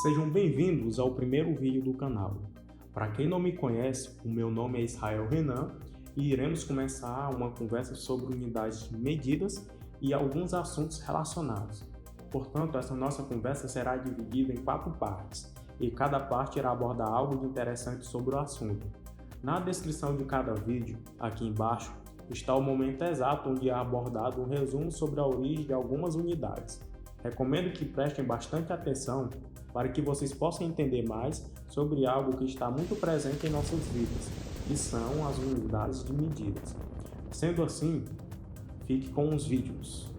Sejam bem-vindos ao primeiro vídeo do canal. Para quem não me conhece, o meu nome é Israel Renan e iremos começar uma conversa sobre unidades de medidas e alguns assuntos relacionados. Portanto, essa nossa conversa será dividida em 4 partes e cada parte irá abordar algo de interessante sobre o assunto. Na descrição de cada vídeo, aqui embaixo, está o momento exato onde é abordado um resumo sobre a origem de algumas unidades. Recomendo que prestem bastante atenção para que vocês possam entender mais sobre algo que está muito presente em nossas vidas, que são as unidades de medidas. Sendo assim, fique com os vídeos.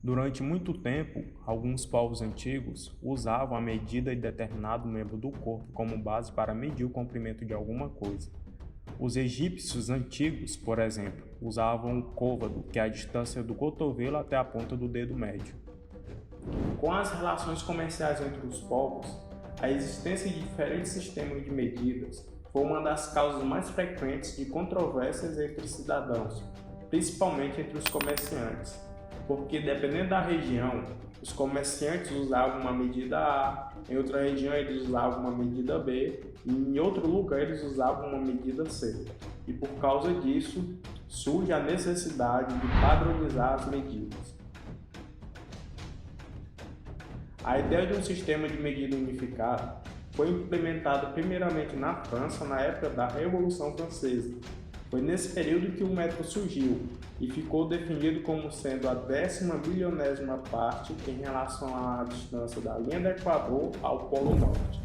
Durante muito tempo, alguns povos antigos usavam a medida de determinado membro do corpo como base para medir o comprimento de alguma coisa. Os egípcios antigos, por exemplo, usavam o côvado, que é a distância do cotovelo até a ponta do dedo médio. Com as relações comerciais entre os povos, a existência de diferentes sistemas de medidas foi uma das causas mais frequentes de controvérsias entre cidadãos, principalmente entre os comerciantes. Porque, dependendo da região, os comerciantes usavam uma medida A, em outra região eles usavam uma medida B, e em outro lugar eles usavam uma medida C. E por causa disso, surge a necessidade de padronizar as medidas. A ideia de um sistema de medida unificado foi implementada primeiramente na França na época da Revolução Francesa. Foi nesse período que o metro surgiu e ficou definido como sendo a 10ª parte em relação à distância da linha do Equador ao Polo Norte.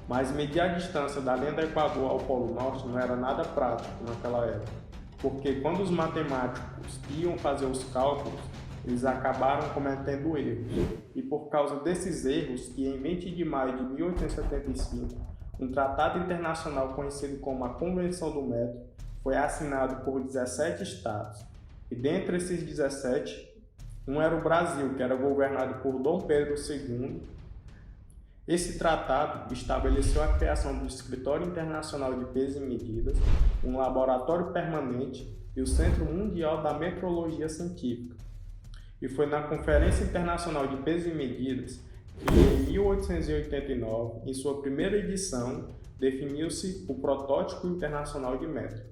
Mas medir a distância da linha do Equador ao Polo Norte não era nada prático naquela época, porque quando os matemáticos iam fazer os cálculos, eles acabaram cometendo erros. E por causa desses erros, que em 20 de maio de 1875, um tratado internacional conhecido como a Convenção do Metro foi assinado por 17 estados, e dentre esses 17, um era o Brasil, que era governado por Dom Pedro II, Esse tratado estabeleceu a criação do Escritório Internacional de Pesos e Medidas, um laboratório permanente e o Centro Mundial da Metrologia Científica. E foi na Conferência Internacional de Pesos e Medidas que, em 1889, em sua primeira edição, definiu-se o Protótipo Internacional de Metro.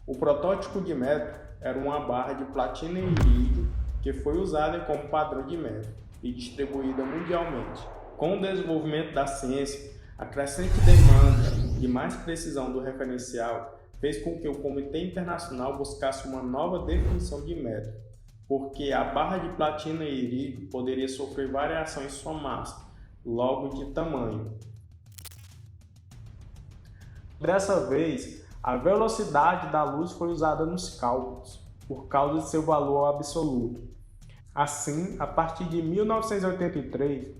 O protótipo de metro era uma barra de platina e irídio que foi usada como padrão de metro e distribuída mundialmente. Com o desenvolvimento da ciência, a crescente demanda de mais precisão do referencial fez com que o Comitê Internacional buscasse uma nova definição de metro, porque a barra de platina e irídio poderia sofrer variação em sua massa, logo de tamanho. Dessa vez, a velocidade da luz foi usada nos cálculos, por causa de seu valor absoluto. Assim, a partir de 1983,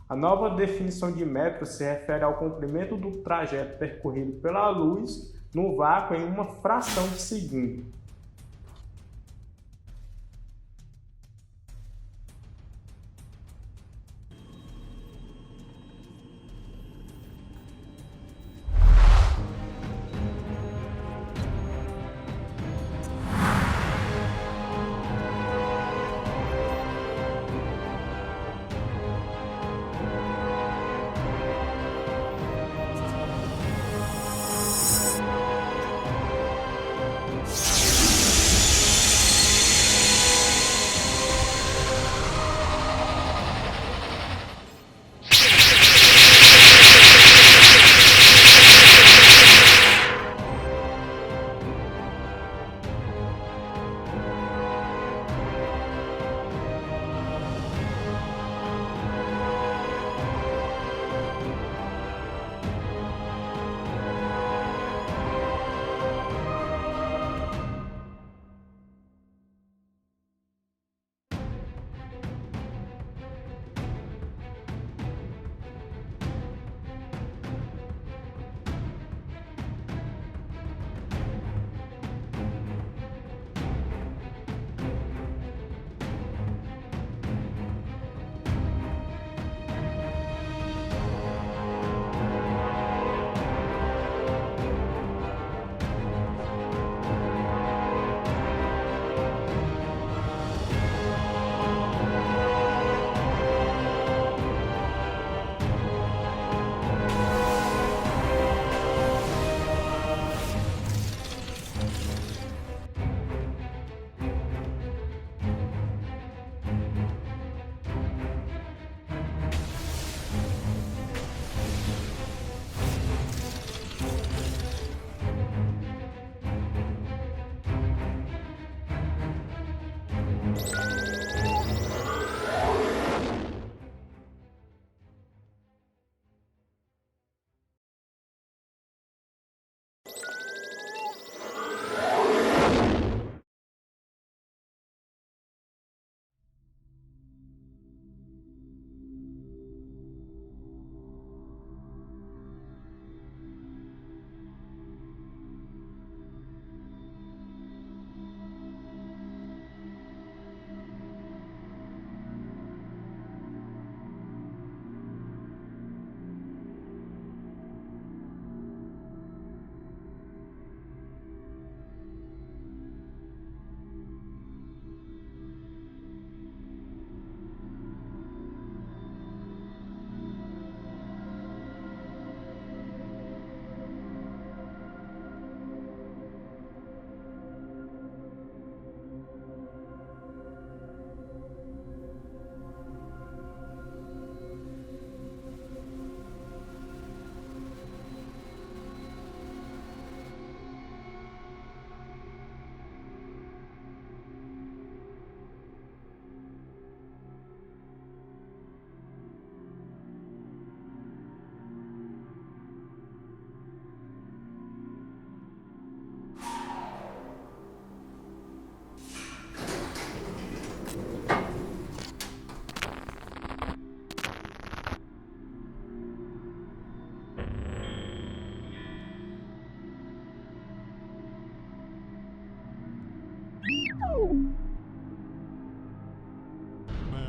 a nova definição de metro se refere ao comprimento do trajeto percorrido pela luz no vácuo em uma fração de segundo.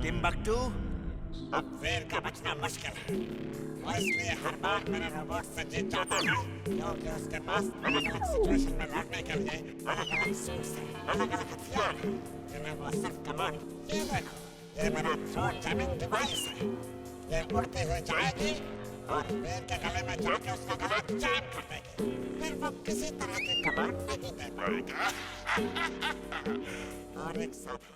Timbuktu, अब वीर का बचना मुश्किल है और इसलिए हर बार मेरा रोबोट से जीत जाता है क्योंकि उसके पास अलग अलग सिचुएशन में लड़ने के लिए अलग अलग सूट्स हैं, अलग अलग हथियार हैं जिन्हें वो सिर्फ कमांड। ये देखो, ये मेरा थ्रोट जैमिंग डिवाइस है। ये उड़ती हुई जाएगी और वीर के गले में जाके उसका गला जैम कर देगी, फिर वो किसी तरह की कमांड नहीं दे पाएगा। और एक साथ